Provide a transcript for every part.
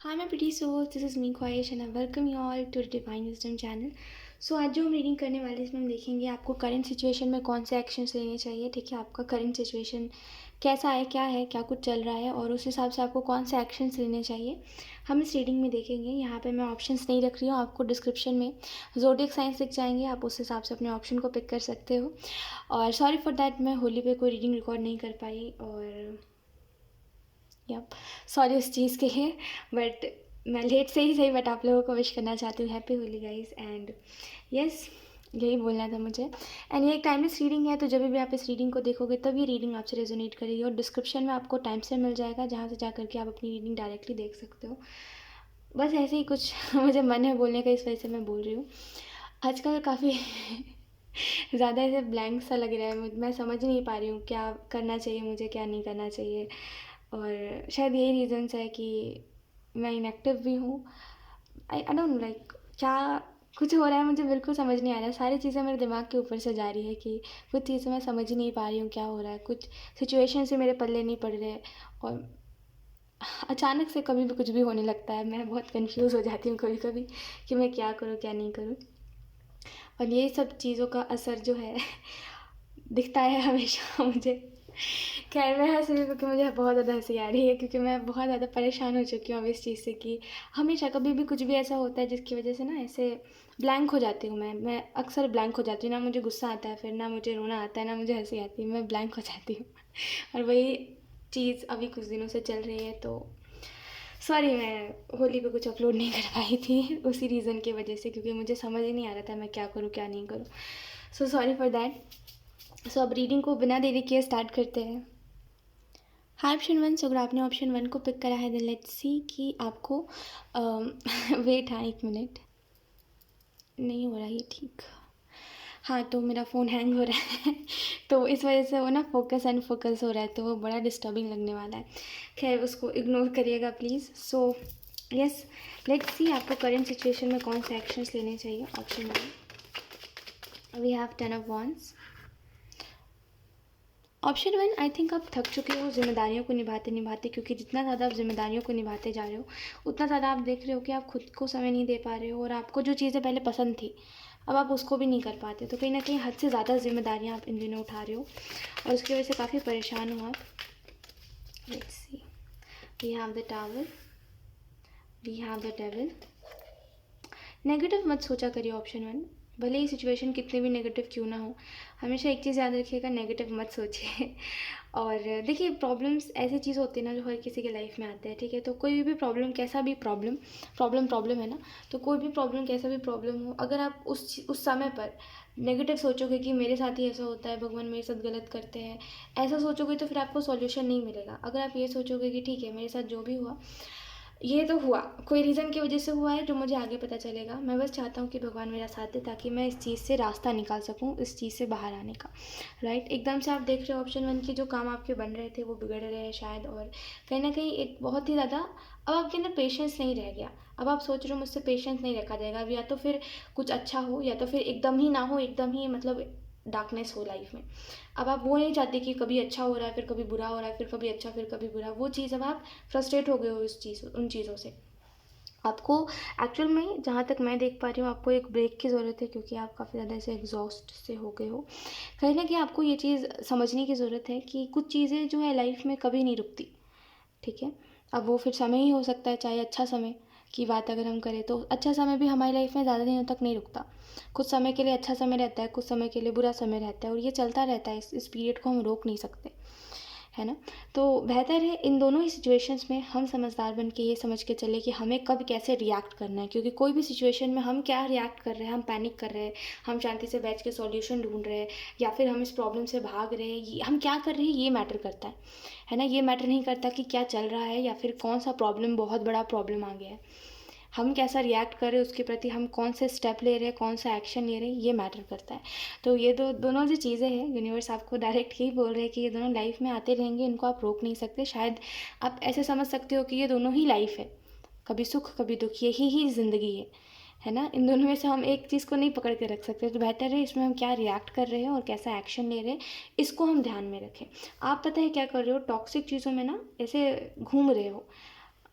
Hi my pretty souls, this is me Khwahish and I welcome you all to the Divine Wisdom channel. सो आज जो हम reading करने वाले हैं इसमें हम देखेंगे आपको करंट सिचुएशन में कौन से एक्शंस लेने चाहिए। ठीक है, आपका करंट सिचुएशन कैसा है, क्या कुछ चल रहा है और उस हिसाब से आपको कौन से एक्शंस लेने चाहिए हम इस रीडिंग में देखेंगे। यहाँ पे मैं ऑप्शंस नहीं रख रही हूँ, आपको डिस्क्रिप्शन में ज़ोडिएक साइंस दिख जाएंगे, आप उस हिसाब से अपने ऑप्शन को पिक कर सकते हो। और सॉरी फॉर दैट, मैं होली पे कोई रीडिंग रिकॉर्ड नहीं कर पाई और या सॉरी उस चीज़ के लिए। बट मैं लेट से ही सही, बट आप लोगों को विश करना चाहती हूँ happy Holi guys. And yes, यही बोलना था मुझे। एंड ये एक टाइमलेस रीडिंग है, तो जब भी आप इस रीडिंग को देखोगे तब ये रीडिंग आपसे रेजोनेट करेगी और डिस्क्रिप्शन में आपको टाइम से मिल जाएगा जहाँ से जा करके आप अपनी रीडिंग डायरेक्टली देख सकते हो। बस ऐसे ही कुछ मुझे मन है बोलने का, इस वजह से मैं बोल रही हूँ। आजकल काफ़ी ज़्यादा ऐसे ब्लैंक सा लग रहा है, मैं समझ नहीं पा रही हूँ क्या करना चाहिए मुझे, क्या नहीं करना चाहिए। और शायद यही रीज़न्स है कि मैं इनएक्टिव भी हूँ। आई डोंट नो लाइक क्या कुछ हो रहा है, मुझे बिल्कुल समझ नहीं आ रहा है। सारी चीज़ें मेरे दिमाग के ऊपर से जा रही है कि कुछ चीज़ें मैं समझ ही नहीं पा रही हूँ क्या हो रहा है, कुछ सिचुएशन से मेरे पल्ले नहीं पड़ रहे और अचानक से कभी भी कुछ भी होने लगता है। मैं बहुत कंफ्यूज हो जाती हूँ कभी कभी कि मैं क्या करूँ क्या नहीं करूँ। और ये सब चीज़ों का असर जो है दिखता है हमेशा मुझे। खैर मैं हंस रही हूँ क्योंकि मुझे बहुत ज़्यादा हंसी आ रही है, क्योंकि मैं बहुत ज़्यादा परेशान हो चुकी हूँ अब इस चीज़ से कि हमेशा कभी भी कुछ भी ऐसा होता है जिसकी वजह से ना ऐसे ब्लैंक हो जाती हूँ। मैं अक्सर ब्लैंक हो जाती हूँ, ना मुझे गुस्सा आता है, फिर ना मुझे रोना आता है, ना मुझे हंसी आती है, मैं ब्लैंक हो जाती हूँ। और वही चीज़ अभी कुछ दिनों से चल रही है। तो सॉरी, मैं होली पे कुछ अपलोड नहीं कर पाई थी उसी रीज़न की वजह से, क्योंकि मुझे समझ ही नहीं आ रहा था मैं क्या करूँ क्या नहीं करूँ। So sorry for that. So अब रीडिंग को बिना देरी किए स्टार्ट करते हैं। हाँ ऑप्शन वन, सो अगर आपने ऑप्शन वन को पिक करा है देन लेट्स सी कि आपको वेट, हाँ एक मिनट, नहीं हो रहा ये ठीक। हाँ तो मेरा फ़ोन हैंग हो रहा है तो इस वजह से वो ना फोकस अनफोकस हो रहा है, तो वो बड़ा डिस्टर्बिंग लगने वाला है। खैर उसको इग्नोर करिएगा please. So yes, let's see आपको करंट सिचुएशन में कौन से एक्शंस लेने चाहिए। Option one, we have 10 of wands। Option one, I think आप थक चुके हो जिम्मेदारियों को निभाते निभाते, क्योंकि जितना ज़्यादा आप जिम्मेदारियों को निभाते जा रहे हो उतना ज़्यादा आप देख रहे हो कि आप खुद को समय नहीं दे पा रहे हो, और आपको जो चीज़ें पहले पसंद थी अब आप उसको भी नहीं कर पाते। तो कहीं ना कहीं हद से ज़्यादा जिम्मेदारियाँ आप इन दिनों उठा रहे हो और उसकी वजह से काफ़ी परेशान हो आप। Let's see, we have the tower, we have the devil. Negative मत सोचा करिए ऑप्शन वन, भले ही सिचुएशन कितने भी नेगेटिव क्यों ना हो, हमेशा एक चीज़ याद रखिएगा, नेगेटिव मत सोचिए। और देखिए प्रॉब्लम्स ऐसी चीज़ होती है ना जो हर किसी के लाइफ में आते हैं। ठीक है, तो कोई भी प्रॉब्लम, कैसा भी प्रॉब्लम, प्रॉब्लम है ना, तो कोई भी प्रॉब्लम, कैसा भी प्रॉब्लम हो, अगर आप उस समय पर नेगेटिव सोचोगे कि मेरे साथ ही ऐसा होता है, भगवान मेरे साथ गलत करते हैं, ऐसा सोचोगे तो फिर आपको सॉल्यूशन नहीं मिलेगा। अगर आप ये सोचोगे कि ठीक है मेरे साथ जो भी हुआ ये तो हुआ, कोई रीज़न की वजह से हुआ है जो मुझे आगे पता चलेगा, मैं बस चाहता हूँ कि भगवान मेरा साथ दे ताकि मैं इस चीज़ से रास्ता निकाल सकूँ, इस चीज़ से बाहर आने का। राइट, एकदम से आप देख रहे हो ऑप्शन वन की जो काम आपके बन रहे थे वो बिगड़ रहे हैं शायद, और कहीं ना कहीं एक बहुत ही ज़्यादा अब आपके अंदर पेशेंस नहीं रह गया। अब आप सोच रहे हो मुझसे पेशेंस नहीं रखा जाएगा, अब या तो फिर कुछ अच्छा हो या तो फिर एकदम ही ना हो, एकदम ही मतलब डार्कनेस हो लाइफ में। अब आप वो नहीं चाहते कि कभी अच्छा हो रहा है फिर कभी बुरा हो रहा है, फिर कभी अच्छा फिर कभी बुरा, वो चीज़ अब आप फ्रस्ट्रेट हो गए हो इस चीज़, उन चीज़ों से। आपको एक्चुअल में जहाँ तक मैं देख पा रही हूँ आपको एक ब्रेक की ज़रूरत है, क्योंकि आप काफ़ी ज़्यादा ऐसे एग्जॉस्ट से हो गए हो। कहीं ना कहीं आपको ये चीज़ समझने की ज़रूरत है कि कुछ चीज़ें जो है लाइफ में कभी नहीं रुकती। ठीक है, अब वो फिर समय ही हो सकता है, चाहे अच्छा समय की बात अगर हम करें तो अच्छा समय भी हमारी लाइफ में ज़्यादा दिनों तक नहीं रुकता। कुछ समय के लिए अच्छा समय रहता है, कुछ समय के लिए बुरा समय रहता है, और ये चलता रहता है, इस पीरियड को हम रोक नहीं सकते, है ना। तो बेहतर है इन दोनों ही सिचुएशंस में हम समझदार बन के ये समझ के चले कि हमें कब कैसे रिएक्ट करना है, क्योंकि कोई भी सिचुएशन में हम क्या रिएक्ट कर रहे हैं, हम पैनिक कर रहे हैं, हम शांति से बैठ के सॉल्यूशन ढूंढ रहे हैं, या फिर हम इस प्रॉब्लम से भाग रहे हैं, हम क्या कर रहे हैं ये मैटर करता है ना। ये मैटर नहीं करता कि क्या चल रहा है या फिर कौन सा प्रॉब्लम बहुत बड़ा प्रॉब्लम आ गया है। हम कैसा रिएक्ट कर रहे हैं उसके प्रति, हम कौन से स्टेप ले रहे हैं, कौन सा एक्शन ले रहे हैं, ये मैटर करता है। तो ये दोनों जो चीज़ें हैं, यूनिवर्स आपको डायरेक्ट यही बोल रहे हैं कि ये दोनों लाइफ में आते रहेंगे, इनको आप रोक नहीं सकते। शायद आप ऐसे समझ सकते हो कि ये दोनों ही लाइफ है, कभी सुख कभी दुख, यही ही ज़िंदगी है ना। इन दोनों में से हम एक चीज़ को नहीं पकड़ के रख सकते। तो बेहतर है इसमें हम क्या रिएक्ट कर रहे हैं और कैसा एक्शन ले रहे हैं, इसको हम ध्यान में रखें। आप पता है क्या कर रहे हो, टॉक्सिक चीज़ों में ना ऐसे घूम रहे हो,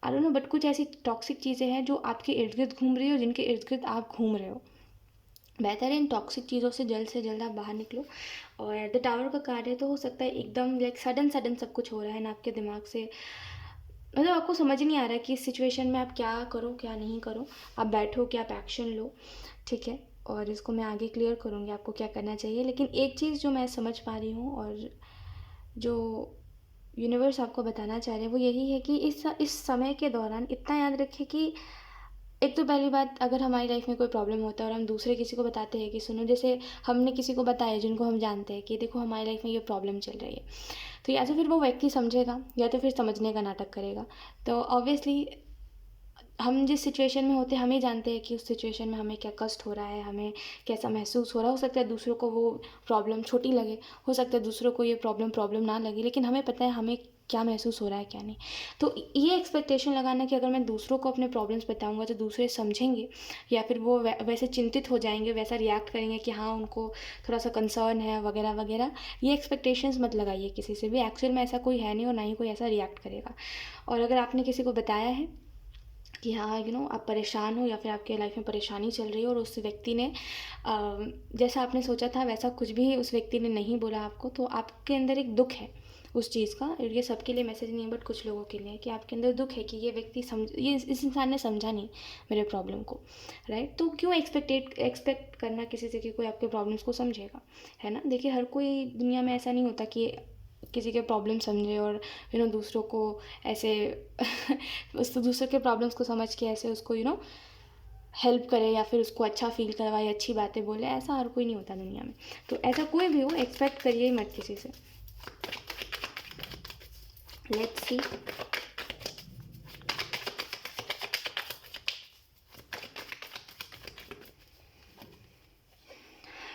आई डोंट नो, बट कुछ ऐसी टॉक्सिक चीज़ें हैं जो आपके इर्द गिर्द घूम रही हो, जिनके इर्द गिर्द आप घूम रहे हो। बेहतर है इन टॉक्सिक चीज़ों से जल्द आप बाहर निकलो। और द टावर का कार्य तो हो सकता है एकदम लाइक सडन सडन सब कुछ हो रहा है ना आपके दिमाग से, मतलब आपको समझ ही नहीं आ रहा है कि इस सिचुएशन में आप क्या करो क्या नहीं करो। आप बैठो कि आप एक्शन लो, ठीक है। और इसको मैं आगे क्लियर करूँगी आपको क्या करना चाहिए। लेकिन एक चीज़ जो मैं समझ पा रही हूँ और जो यूनिवर्स आपको बताना चाह रहे हैं वो यही है कि इस समय के दौरान इतना याद रखें कि एक तो पहली बात, अगर हमारी लाइफ में कोई प्रॉब्लम होता है और हम दूसरे किसी को बताते हैं कि सुनो, जैसे हमने किसी को बताया जिनको हम जानते हैं कि देखो हमारी लाइफ में ये प्रॉब्लम चल रही है, तो या तो फिर वो व्यक्ति समझेगा या तो फिर समझने का नाटक करेगा। तो ऑब्वियसली हम जिस सिचुएशन में होते हैं हम ही जानते हैं कि उस सिचुएशन में हमें क्या कष्ट हो रहा है, हमें कैसा महसूस हो रहा है। हो सकता है दूसरों को वो प्रॉब्लम छोटी लगे, हो सकता है दूसरों को ये प्रॉब्लम ना लगे, लेकिन हमें पता है हमें क्या महसूस हो रहा है क्या नहीं। तो ये एक्सपेक्टेशन लगाना कि अगर मैं दूसरों को अपने प्रॉब्लम्स बताऊंगा तो दूसरे समझेंगे या फिर वो वैसे चिंतित हो जाएंगे, वैसा रिएक्ट करेंगे कि हाँ उनको थोड़ा सा कंसर्न है वगैरह वगैरह, ये एक्सपेक्टेशंस मत लगाइए किसी से भी। एक्चुअल में ऐसा कोई है नहीं और ना ही कोई ऐसा रिएक्ट करेगा। और अगर आपने किसी को बताया है कि हाँ आप परेशान हो या फिर आपके लाइफ में परेशानी चल रही है और उस व्यक्ति ने जैसा आपने सोचा था वैसा कुछ भी उस व्यक्ति ने नहीं बोला आपको, तो आपके अंदर एक दुख है उस चीज़ का। और ये सबके लिए मैसेज नहीं है बट कुछ लोगों के लिए कि आपके अंदर दुख है कि ये व्यक्ति ये इस इंसान ने समझा नहीं मेरे प्रॉब्लम को, राइट। तो क्यों एक्सपेक्ट करना किसी से कि कोई आपके प्रॉब्लम्स को समझेगा, है ना। देखिए हर कोई दुनिया में ऐसा नहीं होता कि किसी के प्रॉब्लम समझे और दूसरों को ऐसे उस दूसरे के प्रॉब्लम्स को समझ के ऐसे उसको हेल्प करे या फिर उसको अच्छा फील करवाए, अच्छी बातें बोले। ऐसा हर कोई नहीं होता दुनिया में। तो ऐसा कोई भी हो, एक्सपेक्ट करिए ही मत किसी से। Let's see.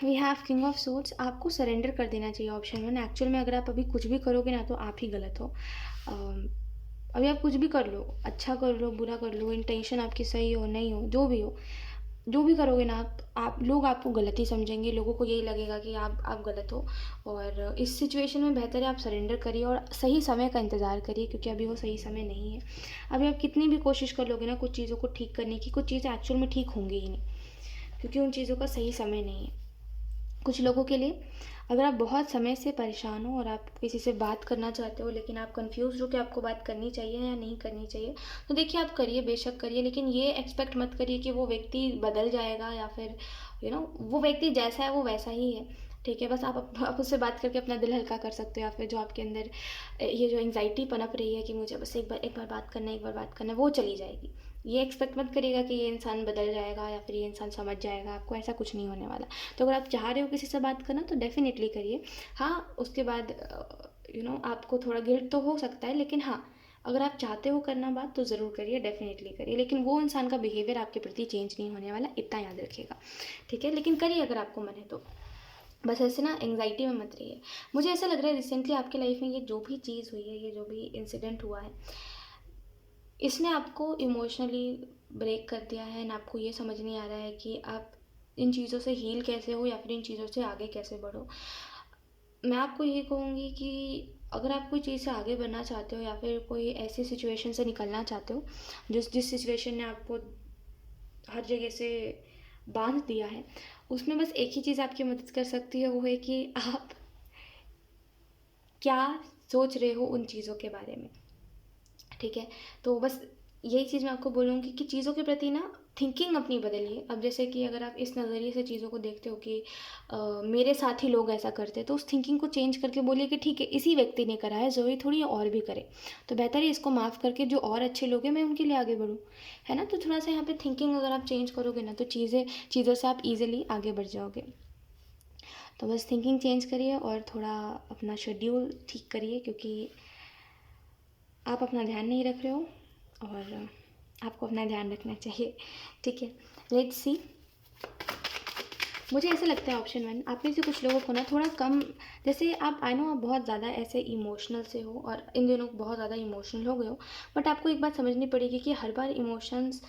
We have king of swords. आपको सरेंडर कर देना चाहिए ऑप्शन 1। एक्चुअल में अगर आप अभी कुछ भी करोगे ना तो आप ही गलत हो। अभी आप कुछ भी कर लो, अच्छा कर लो बुरा कर लो, इंटेंशन आपकी सही हो नहीं हो, जो भी हो, जो भी करोगे ना आप लोग आपको गलत ही समझेंगे। लोगों को यही लगेगा कि आप गलत हो। और इस सिचुएशन में बेहतर है आप सरेंडर करिए और सही समय का इंतज़ार करिए, क्योंकि अभी वो सही समय नहीं है। अभी आप कितनी भी कोशिश कर लोगे ना कुछ चीज़ों को ठीक करने की, कुछ चीज़ें एक्चुअल में ठीक होंगी ही नहीं, क्योंकि उन चीज़ों का सही समय नहीं है। कुछ लोगों के लिए अगर आप बहुत समय से परेशान हो और आप किसी से बात करना चाहते हो लेकिन आप कंफ्यूज हो कि आपको बात करनी चाहिए या नहीं करनी चाहिए, तो देखिए आप करिए, बेशक करिए, लेकिन ये एक्सपेक्ट मत करिए कि वो व्यक्ति बदल जाएगा या फिर वो व्यक्ति जैसा है वो वैसा ही है, ठीक है। बस आप उससे बात करके अपना दिल हल्का कर सकते हो, या फिर जो आपके अंदर ये जो एंग्जाइटी पनप रही है कि मुझे बस एक बार बात करना है, एक बार बात करना है, वो चली जाएगी। ये एक्सपेक्ट मत करिएगा कि ये इंसान बदल जाएगा या फिर ये इंसान समझ जाएगा आपको, ऐसा कुछ नहीं होने वाला। तो अगर आप चाह रहे हो किसी से बात करना तो डेफिनेटली करिए। हाँ, उसके बाद आपको थोड़ा गिल्ट तो हो सकता है, लेकिन हाँ अगर आप चाहते हो करना बात तो ज़रूर करिए, डेफिनेटली करिए। लेकिन वो इंसान का बिहेवियर आपके प्रति चेंज नहीं होने वाला, इतना याद रखिएगा, ठीक है। लेकिन करिए अगर आपको मन है तो। बस ऐसे ना एंग्जाइटी में मत रहिए। मुझे ऐसा लग रहा है रिसेंटली आपके लाइफ में ये जो भी चीज़ हुई है, ये जो भी इंसिडेंट हुआ है, इसने आपको इमोशनली ब्रेक कर दिया है ना। आपको ये समझ नहीं आ रहा है कि आप इन चीज़ों से हील कैसे हो या फिर इन चीज़ों से आगे कैसे बढ़ो। मैं आपको यही कहूँगी कि अगर आप कोई चीज़ से आगे बढ़ना चाहते हो या फिर कोई ऐसी सिचुएशन से निकलना चाहते हो जिस सिचुएशन ने आपको हर जगह से बांध दिया है, उसमें बस एक ही चीज़ आपकी मदद कर सकती है, वो है कि आप क्या सोच रहे हो उन चीज़ों के बारे में, ठीक है। तो बस यही चीज़ मैं आपको बोलूँगी कि चीज़ों के प्रति ना थिंकिंग अपनी बदलिए। अब जैसे कि अगर आप इस नज़रिए से चीज़ों को देखते हो कि मेरे साथ ही लोग ऐसा करते हैं, तो उस थिंकिंग को चेंज करके बोलिए कि ठीक है इसी व्यक्ति ने करा है, ज़रूरी थोड़ी है और भी करे, तो बेहतर है इसको माफ़ करके जो और अच्छे लोग हैं मैं उनके लिए आगे बढ़ूँ, है ना। तो थोड़ा सा यहाँ पे थिंकिंग अगर आप चेंज करोगे ना तो चीज़ों से आप ईजिली आगे बढ़ जाओगे। तो बस थिंकिंग चेंज करिए और थोड़ा अपना शेड्यूल ठीक करिए, क्योंकि आप अपना ध्यान नहीं रख रहे हो और आपको अपना ध्यान रखना चाहिए, ठीक है। Let's see. मुझे ऐसा लगता है ऑप्शन 1, आप में से कुछ लोगों को ना थोड़ा कम, जैसे आप आई नो आप बहुत ज़्यादा ऐसे इमोशनल से हो और इन दिनों बहुत ज़्यादा इमोशनल हो गए हो, बट आपको एक बात समझनी पड़ेगी कि हर बार इमोशंस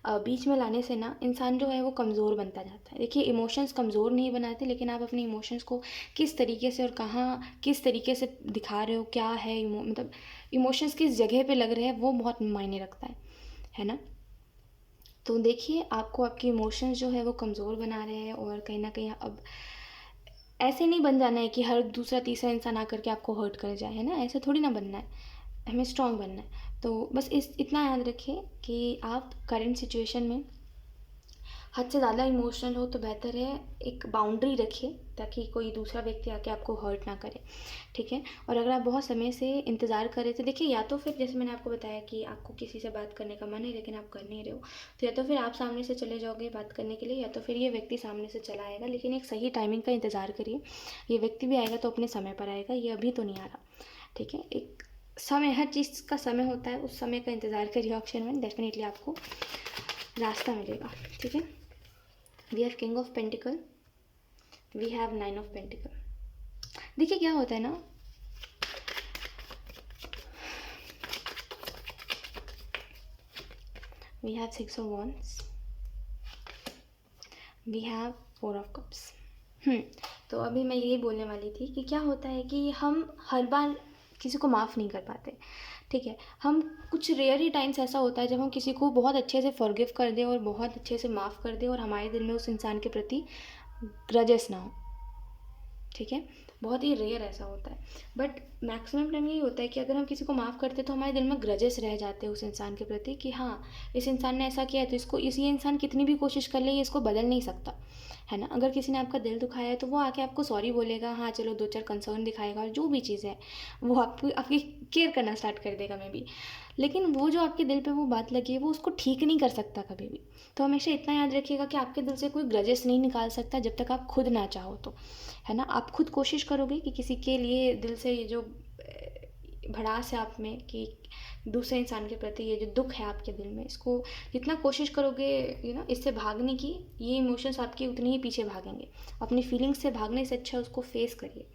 बीच में लाने से ना इंसान जो है वो कमज़ोर बनता जाता है। देखिए, इमोशंस कमज़ोर नहीं बनाते, लेकिन आप अपने इमोशंस को किस तरीके से और कहाँ किस तरीके से दिखा रहे हो, क्या है मतलब इमोशंस किस जगह पे लग रहे हैं, वो बहुत मायने रखता है ना। तो देखिए, आपको आपके इमोशंस जो है वो कमज़ोर बना रहे हैं, और कहीं ना कहीं अब ऐसे नहीं बन जाना है कि हर दूसरा तीसरा इंसान आकर के आपको हर्ट कर जाए, है ना, ऐसे थोड़ी ना बनना है, हमें स्ट्रांग बनना है। तो बस इतना याद रखिए कि आप करंट सिचुएशन में हद से ज़्यादा इमोशनल हो तो बेहतर है एक बाउंड्री रखिए, ताकि कोई दूसरा व्यक्ति आके आपको हर्ट ना करे, ठीक है। और अगर आप बहुत समय से इंतज़ार कर रहे थे, देखिए या तो फिर जैसे मैंने आपको बताया कि आपको किसी से बात करने का मन है लेकिन आप कर नहीं रहे हो, तो या तो फिर आप सामने से चले जाओगे बात करने के लिए, या तो फिर ये व्यक्ति सामने से चला आएगा, लेकिन एक सही टाइमिंग का इंतज़ार करिए। ये व्यक्ति भी आएगा तो अपने समय पर आएगा, ये अभी तो नहीं आ रहा, ठीक है। एक समय, हर चीज़ का समय होता है, उस समय का इंतज़ार करिए। ऑप्शन 1 डेफिनेटली आपको रास्ता मिलेगा, ठीक है। We have king of pentacle, we have 9 of pentacle. देखिए क्या होता है ना, we have 6 of wands, we have 4 of cups. तो अभी मैं यही बोलने वाली थी कि क्या होता है कि हम हर बार किसी को माफ़ नहीं कर पाते, ठीक है। हम कुछ रेयर ही टाइम्स ऐसा होता है जब हम किसी को बहुत अच्छे से फॉरगिव कर दें और बहुत अच्छे से माफ़ कर दें, और हमारे दिल में उस इंसान के प्रति ग्रजेस ना हो, ठीक है। बहुत ही रेयर ऐसा होता है, बट मैक्सिमम टाइम यही होता है कि अगर हम किसी को माफ़ करते हैं तो हमारे दिल में ग्रजेस रह जाते हैं उस इंसान के प्रति, कि हाँ इस इंसान ने ऐसा किया है तो इसको ये इंसान कितनी भी कोशिश कर ले ये इसको बदल नहीं सकता, है ना। अगर किसी ने आपका दिल दुखाया है तो वो आके आपको सॉरी बोलेगा, हाँ चलो 2-4 कंसर्न दिखाएगा, और जो भी चीज़ है वो आपकी केयर करना स्टार्ट कर देगा मे बी, लेकिन वो जो आपके दिल पे वो बात लगी है वो उसको ठीक नहीं कर सकता कभी भी। तो हमेशा इतना याद रखिएगा कि आपके दिल से कोई ग्रजेस नहीं निकाल सकता जब तक आप खुद ना चाहो तो, है ना। आप खुद कोशिश करोगे कि किसी के लिए दिल से ये जो भड़ास है आप में कि दूसरे इंसान के प्रति ये जो दुख है आपके दिल में, इसको जितना कोशिश करोगे इससे भागने की, ये इमोशंस आपके उतने ही पीछे भागेंगे। अपनी फीलिंग्स से भागने से अच्छा उसको फेस करिए,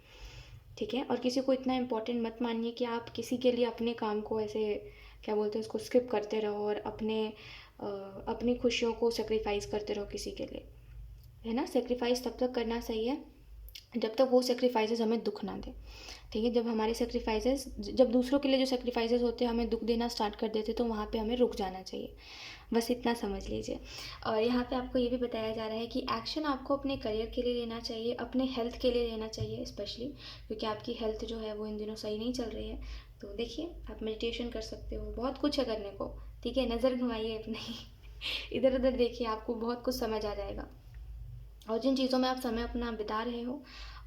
ठीक है। और किसी को इतना इम्पोर्टेंट मत मानिए कि आप किसी के लिए अपने काम को ऐसे क्या बोलते हैं उसको स्किप करते रहो, और अपनी खुशियों को सेक्रीफाइस करते रहो किसी के लिए, है ना। सेक्रीफाइस तब तक करना सही है जब तक वो सेक्रीफाइसेस हमें दुख ना दे, ठीक है। जब हमारे सेक्रीफाइसेस, जब दूसरों के लिए जो सेक्रीफाइसेस होते हैं हमें दुख देना स्टार्ट कर देते, तो वहाँ पे हमें रुक जाना चाहिए, बस इतना समझ लीजिए। और यहाँ पे आपको ये भी बताया जा रहा है कि एक्शन आपको अपने करियर के लिए लेना चाहिए, अपने हेल्थ के लिए लेना चाहिए स्पेशली, क्योंकि आपकी हेल्थ जो है वो इन दिनों सही नहीं चल रही है। तो देखिए, आप मेडिटेशन कर सकते हो, बहुत कुछ है करने को, ठीक है। नज़र घुमाइए अपनी इधर उधर देखिए, आपको बहुत कुछ समझ आ जाएगा। और जिन चीज़ों में आप समय अपना बिता रहे हो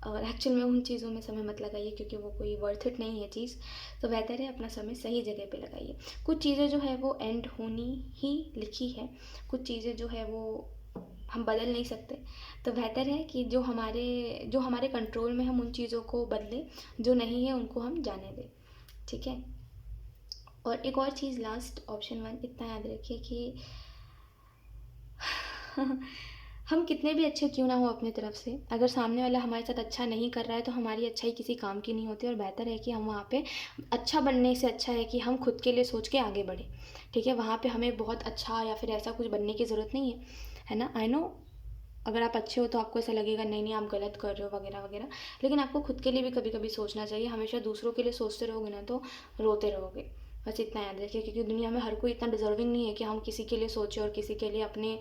और एक्चुअल में उन चीज़ों में समय मत लगाइए, क्योंकि वो कोई वर्थ इट नहीं है चीज़। तो बेहतर है अपना समय सही जगह पे लगाइए। कुछ चीज़ें जो है वो एंड होनी ही लिखी है, कुछ चीज़ें जो है वो हम बदल नहीं सकते, तो बेहतर है कि जो हमारे कंट्रोल में हम उन चीज़ों को बदलें, जो नहीं है उनको हम जाने दें, ठीक है। और एक और चीज़, लास्ट ऑप्शन 1 इतना याद रखिए कि हम कितने भी अच्छे क्यों ना हो अपनी तरफ से, अगर सामने वाला हमारे साथ अच्छा नहीं कर रहा है तो हमारी अच्छाई किसी काम की नहीं होती, और बेहतर है कि हम वहाँ पे अच्छा बनने से अच्छा है कि हम खुद के लिए सोच के आगे बढ़ें, ठीक है। वहाँ पे हमें बहुत अच्छा या फिर ऐसा कुछ बनने की ज़रूरत नहीं है ना। आई नो अगर आप अच्छे हो तो आपको ऐसा लगेगा नहीं नहीं आप गलत कर रहे हो वगैरह वगैरह, लेकिन आपको खुद के लिए भी कभी कभी सोचना चाहिए। हमेशा दूसरों के लिए सोचते रहोगे ना तो रोते रहोगे, बस इतना याद रखिए, क्योंकि दुनिया में हर कोई इतना डिजर्विंग नहीं है कि हम किसी के लिए सोचें और किसी के लिए अपने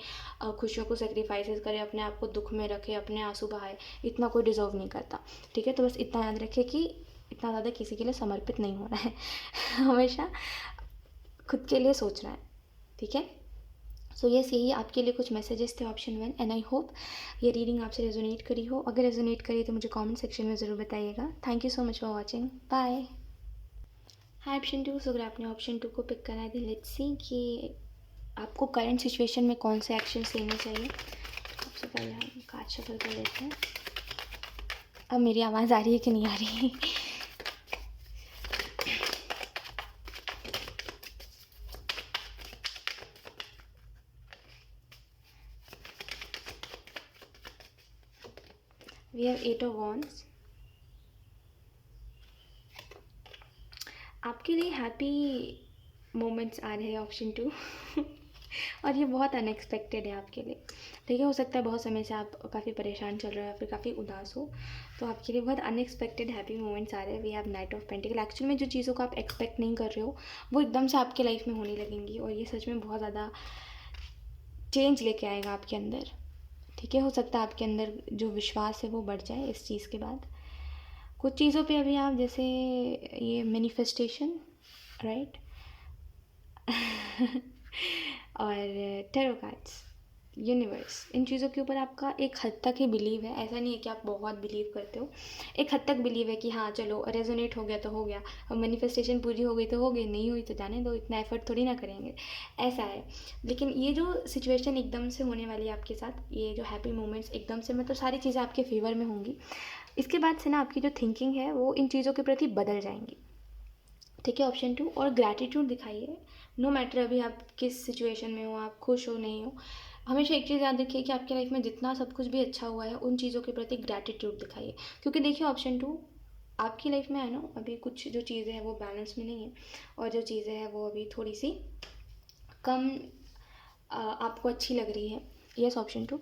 खुशियों को सेक्रीफाइसेस करें, अपने आप को दुख में रखें, अपने आंसू बहाए, इतना कोई डिजर्व नहीं करता, ठीक है। तो बस इतना याद रखिए कि इतना ज़्यादा किसी के लिए समर्पित नहीं होना है हमेशा खुद के लिए सोचना है, ठीक है। सो यस, यही आपके लिए कुछ मैसेजेस थे ऑप्शन 1, एंड आई होप ये रीडिंग आपसे रेजोनेट करी हो। अगर रेजोनेट करी तो मुझे कमेंट सेक्शन में ज़रूर बताइएगा। Thank you so much for watching, bye. हाँ, ऑप्शन 2, अगर आपने ऑप्शन 2 को पिक करा है, लेट्स सी कि आपको करंट सिचुएशन में कौन से एक्शंस लेने चाहिए। सबसे पहले हम कार्ड शफल कर लेते हैं। अब मेरी आवाज़ आ रही है कि नहीं आ रही वी हैव 8 ऑफ वॉन्ड्स। आपके लिए हैप्पी मोमेंट्स आ रहे हैं ऑप्शन 2 और ये बहुत अनएक्सपेक्टेड है आपके लिए। ठीक है, हो सकता है बहुत समय से आप काफ़ी परेशान चल रहे हो या फिर काफ़ी उदास हो, तो आपके लिए बहुत अनएक्सपेक्टेड हैप्पी मोमेंट्स आ रहे हैं। We have knight of pentacle. Actual में जो चीज़ों को आप एक्सपेक्ट नहीं कर रहे हो वो एकदम से आपके लाइफ में होने लगेंगी, और ये सच में बहुत ज़्यादा चेंज लेके आएगा आपके अंदर। ठीक है, हो सकता है आपके अंदर जो विश्वास है वो बढ़ जाए इस चीज़ के बाद। कुछ चीज़ों पे अभी आप जैसे ये मैनिफेस्टेशन, राइट और टैरो कार्ड्स, यूनिवर्स, इन चीज़ों के ऊपर आपका एक हद तक ही बिलीव है। ऐसा नहीं है कि आप बहुत बिलीव करते हो, एक हद तक बिलीव है कि हाँ चलो रेजोनेट हो गया तो हो गया, और मैनिफेस्टेशन पूरी हो गई तो हो गई, नहीं हुई तो जाने दो, इतना एफर्ट थोड़ी ना करेंगे, ऐसा है। लेकिन ये जो सिचुएशन एकदम से होने वाली है आपके साथ, ये जो हैप्पी मोमेंट्स एकदम से, मतलब सारी चीज़ें आपके फेवर में होंगी। इसके बाद से ना आपकी जो थिंकिंग है वो इन चीज़ों के प्रति बदल जाएंगी। ठीक है, ऑप्शन 2। और ग्रैटिट्यूड दिखाइए, नो मैटर अभी आप किस सिचुएशन में हो, आप खुश हो नहीं हो, हमेशा एक चीज़ याद रखिए कि आपके लाइफ में जितना सब कुछ भी अच्छा हुआ है उन चीज़ों के प्रति ग्रैटिट्यूड दिखाइए। क्योंकि देखिए ऑप्शन 2, आपकी लाइफ में है ना अभी कुछ जो चीज़ें हैं वो बैलेंस में नहीं है, और जो चीज़ें हैं वो अभी थोड़ी सी कम आपको अच्छी लग रही है। Yes, option 2।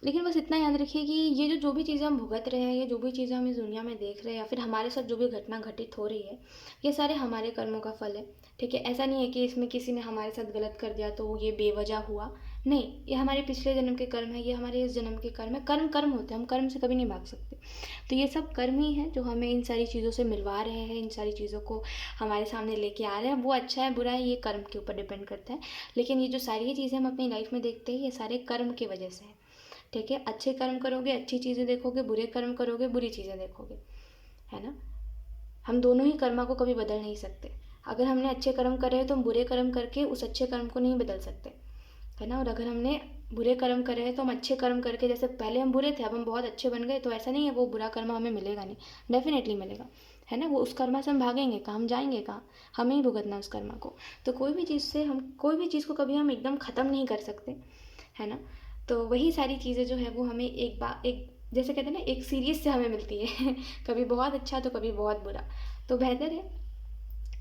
लेकिन बस इतना याद रखिए कि ये जो भी चीज़ें हम भुगत रहे हैं, ये जो भी चीज़ें हम इस दुनिया में देख रहे हैं, या फिर हमारे साथ जो भी घटना घटित हो रही है, ये सारे हमारे कर्मों का फल है। ठीक है, ऐसा नहीं है कि इसमें किसी ने हमारे साथ गलत कर दिया तो ये बेवजह हुआ, नहीं, ये हमारे पिछले जन्म के कर्म है, ये हमारे इस जन्म के कर्म है। कर्म कर्म होते हैं, हम कर्म से कभी नहीं भाग सकते। तो ये सब कर्म ही है जो हमें इन सारी चीज़ों से मिलवा रहे हैं, इन सारी चीज़ों को हमारे सामने लेके आ रहे हैं। वो अच्छा है बुरा है ये कर्म के ऊपर डिपेंड करता है, लेकिन ये जो सारी चीज़ें हम अपनी लाइफ में देखते हैं ये सारे कर्म की वजह से है। ठीक है, अच्छे कर्म करोगे अच्छी चीज़ें देखोगे, बुरे कर्म करोगे बुरी चीज़ें देखोगे, है ना। हम दोनों ही कर्मा को कभी बदल नहीं सकते। अगर हमने अच्छे कर्म करे हैं तो हम बुरे कर्म करके उस अच्छे कर्म को नहीं बदल सकते, है ना। और अगर हमने बुरे कर्म करे हैं तो हम अच्छे कर्म करके, जैसे पहले हम बुरे थे अब हम बहुत अच्छे बन गए, तो ऐसा नहीं है वो बुरा कर्म हमें मिलेगा नहीं, डेफिनेटली मिलेगा, है ना। वो उस कर्मा से हम भागेंगे कहाँ, हम जाएंगे कहाँ, हमें ही भुगतना उस कर्मा को। तो कोई भी चीज़ से हम, कोई भी चीज़ को कभी हम एकदम ख़त्म नहीं कर सकते, है ना। तो वही सारी चीज़ें जो है वो हमें एक जैसे कहते हैं ना एक सीरीज से हमें मिलती है कभी बहुत अच्छा तो कभी बहुत बुरा। तो बेहतर है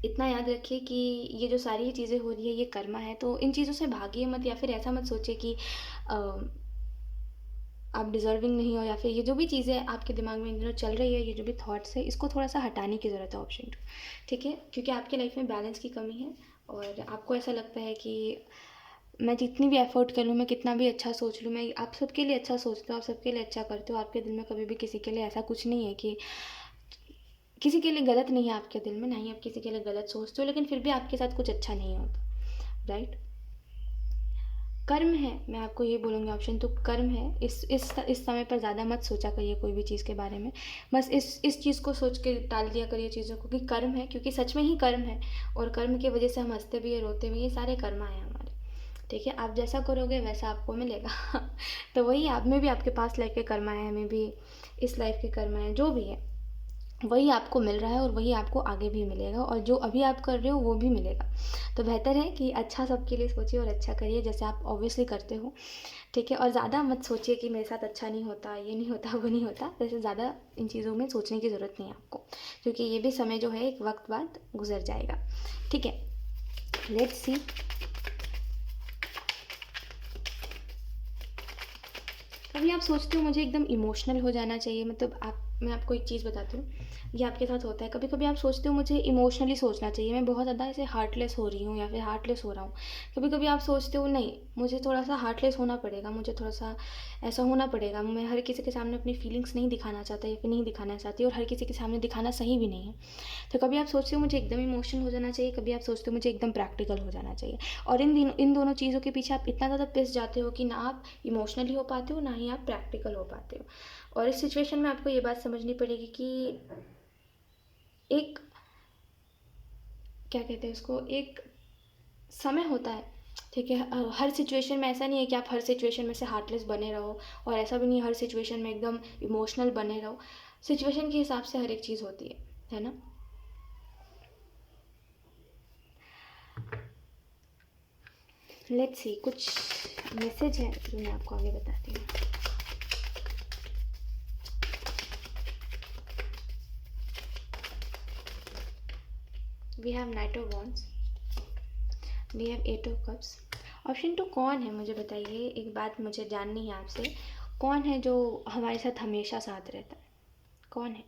इतना याद रखिए कि ये जो सारी चीज़ें हो रही है ये कर्मा है, तो इन चीज़ों से भागिए मत, या फिर ऐसा मत सोचिए कि आप डिज़र्विंग नहीं हो, या फिर ये जो भी चीज़ें आपके दिमाग में इन दिनों चल रही है, ये जो भी थॉट्स है, इसको थोड़ा सा हटाने की ज़रूरत है, ऑप्शन 2। ठीक है, क्योंकि आपके लाइफ में बैलेंस की कमी है, और आपको ऐसा लगता है कि मैं जितनी भी एफर्ट कर लूँ, मैं कितना भी अच्छा सोच लूँ, मैं आप सबके लिए अच्छा सोचते हो, आप सबके लिए अच्छा करते हो, आपके दिल में कभी भी किसी के लिए ऐसा कुछ नहीं है कि किसी के लिए गलत नहीं है आपके दिल में, ना ही आप किसी के लिए गलत सोचते हो, लेकिन फिर भी आपके साथ कुछ अच्छा नहीं होता, राइट। कर्म है, मैं आपको ये बोलूँगी ऑप्शन 2 कर्म है। इस समय पर ज़्यादा मत सोचा करिए कोई भी चीज़ के बारे में, बस इस चीज़ को सोच के टाल दिया करिए चीज़ों को कि कर्म है, क्योंकि सच में ही कर्म है, और कर्म की वजह से हम हंसते भी है रोते भी, ये सारे कर्मा है हमारे। ठीक है, आप जैसा करोगे वैसा आपको मिलेगा तो वही आप में भी आपके पास लाइफ के कर्मा है, हमें भी इस लाइफ के कर्मा है, जो भी है वही आपको मिल रहा है, और वही आपको आगे भी मिलेगा, और जो अभी आप कर रहे हो वो भी मिलेगा। तो बेहतर है कि अच्छा सबके लिए सोचिए और अच्छा करिए जैसे आप ऑब्वियसली करते हो। ठीक है, और ज़्यादा मत सोचिए कि मेरे साथ अच्छा नहीं होता, ये नहीं होता, वो नहीं होता, वैसे ज़्यादा इन चीज़ों में सोचने की ज़रूरत नहीं है आपको, क्योंकि ये भी समय जो है एक वक्त बाद गुजर जाएगा। ठीक है, लेट्स सी। कभी आप सोचते हो मुझे एकदम इमोशनल हो जाना चाहिए, मतलब मैं आपको एक चीज़ बताती हूँ, ये आपके साथ होता है। कभी कभी आप सोचते हो मुझे इमोशनली सोचना चाहिए, मैं बहुत ज़्यादा ऐसे हार्टलेस हो रही हूँ या फिर हार्टलेस हो रहा हूँ। कभी कभी आप सोचते हो नहीं, मुझे थोड़ा सा हार्टलेस होना पड़ेगा, मुझे थोड़ा सा ऐसा होना पड़ेगा, मैं हर किसी के सामने अपनी फीलिंग्स नहीं दिखाना चाहता या फिर नहीं दिखाना चाहती, और हर किसी के सामने दिखाना सही भी नहीं है। तो कभी आप सोचते हो मुझे एकदम इमोशनल हो जाना चाहिए, कभी आप सोचते हो मुझे एकदम प्रैक्टिकल हो जाना चाहिए, और इन दोनों चीज़ों के पीछे आप इतना ज़्यादा पिस जाते हो कि ना आप इमोशनली हो पाते हो ना ही आप प्रैक्टिकल हो पाते हो। और इस सिचुएशन में आपको ये बात समझनी पड़ेगी कि एक, क्या कहते हैं उसको, एक समय होता है। ठीक है, हर सिचुएशन में ऐसा नहीं है कि आप हर सिचुएशन में से हार्टलेस बने रहो, और ऐसा भी नहीं हर सिचुएशन में एकदम इमोशनल बने रहो। सिचुएशन के हिसाब से हर एक चीज़ होती है ना। लेट्स सी, कुछ मैसेज है जो मैं आपको आगे बताती हूँ। We have knight of wands, we have eight of cups. Option 2 कौन है मुझे बताइए, एक बात मुझे जाननी है आपसे, कौन है जो हमारे साथ हमेशा साथ रहता है, कौन है?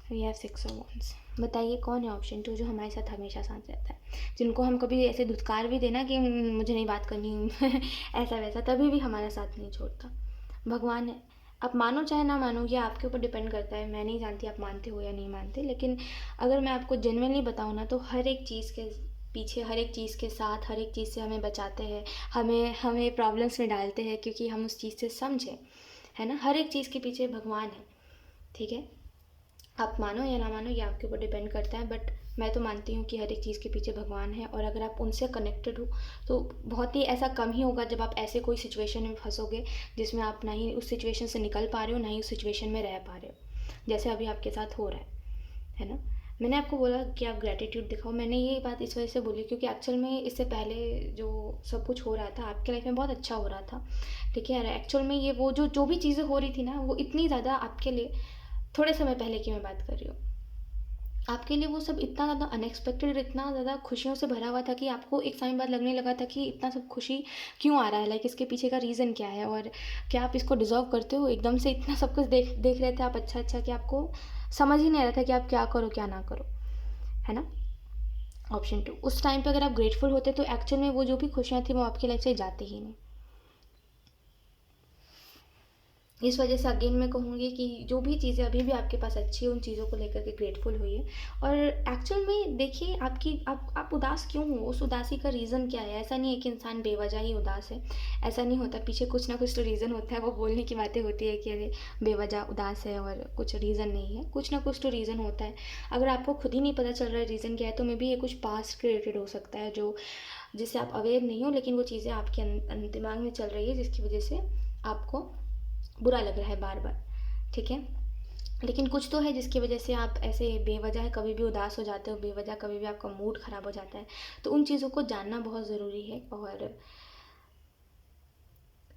We have six of wands. बताइए कौन है ऑप्शन 2 जो हमारे साथ हमेशा साथ रहता है, जिनको हम कभी ऐसे धुतकार भी देना कि मुझे नहीं बात करनी ऐसा वैसा, तभी भी हमारा साथ नहीं छोड़ता। भगवान है। आप मानो चाहे ना मानो, ये आपके ऊपर डिपेंड करता है, मैं नहीं जानती आप मानते हो या नहीं मानते, लेकिन अगर मैं आपको जेन्युइनली बताऊँ ना, तो हर एक चीज़ के पीछे, हर एक चीज़ के साथ, हर एक चीज़ से हमें बचाते हैं, हमें हमें प्रॉब्लम्स में डालते हैं, क्योंकि हम उस चीज़ से समझें, है ना। हर एक चीज़ के पीछे भगवान है, ठीक है। आप मानो या ना मानो, ये आपके ऊपर डिपेंड करता है, बट मैं तो मानती हूँ कि हर एक चीज़ के पीछे भगवान है। और अगर आप उनसे कनेक्टेड हो तो बहुत ही ऐसा कम ही होगा जब आप ऐसे कोई सिचुएशन में फंसोगे जिसमें आप ना ही उस सिचुएशन से निकल पा रहे हो, ना ही उस सिचुएशन में रह पा रहे हो, जैसे अभी आपके साथ हो रहा है ना। मैंने आपको बोला कि आप ग्रैटिट्यूड दिखाओ, मैंने ये बात इस वजह से बोली क्योंकि एक्चुअल में इससे पहले जो सब कुछ हो रहा था आपके लाइफ में बहुत अच्छा हो रहा था, ठीक है। एक्चुअल में ये वो जो भी चीज़ें हो रही थी ना, वो इतनी ज़्यादा आपके लिए, थोड़े समय पहले की मैं बात कर रही हूँ, आपके लिए वो सब इतना ज़्यादा अनएक्सपेक्टेड, इतना ज़्यादा खुशियों से भरा हुआ था कि आपको एक समय बाद लगने लगा था कि इतना सब खुशी क्यों आ रहा है, लाइक इसके पीछे का रीज़न क्या है, और क्या आप इसको डिज़र्व करते हो। एकदम से इतना सब कुछ देख देख रहे थे आप अच्छा अच्छा, कि आपको समझ ही नहीं आ रहा था कि आप क्या करो क्या ना करो, है ना। ऑप्शन 2, उस टाइम पे अगर आप ग्रेटफुल होते तो एक्चुअल में वो जो भी खुशियाँ थी वो आपकी लाइफ से जाती ही नहीं। इस वजह से अगेन मैं कहूँगी कि जो भी चीज़ें अभी भी आपके पास अच्छी है, उन चीज़ों को लेकर के ग्रेटफुल होइए। और एक्चुअल में देखिए, आप उदास क्यों हो, उस उदासी का रीज़न क्या है। ऐसा नहीं है कि इंसान बेवजह ही उदास है, ऐसा नहीं होता, पीछे कुछ ना कुछ तो रीज़न होता है। वो बोलने की बातें होती है कि अरे बेवजह उदास है और कुछ रीज़न नहीं है, कुछ ना कुछ तो रीज़न होता है। अगर आपको खुद ही नहीं पता चल रहा है रीज़न क्या है, तो मे बी ये कुछ पास्ट रिलेटेड हो सकता है, जो जिससे आप अवेयर नहीं हो, लेकिन वो चीज़ें आपके दिमाग में चल रही है, जिसकी वजह से आपको बुरा लग रहा है बार बार, ठीक है। लेकिन कुछ तो है जिसकी वजह से आप ऐसे बेवजह कभी भी उदास हो जाते हो, बेवजह कभी भी आपका मूड ख़राब हो जाता है। तो उन चीज़ों को जानना बहुत ज़रूरी है, और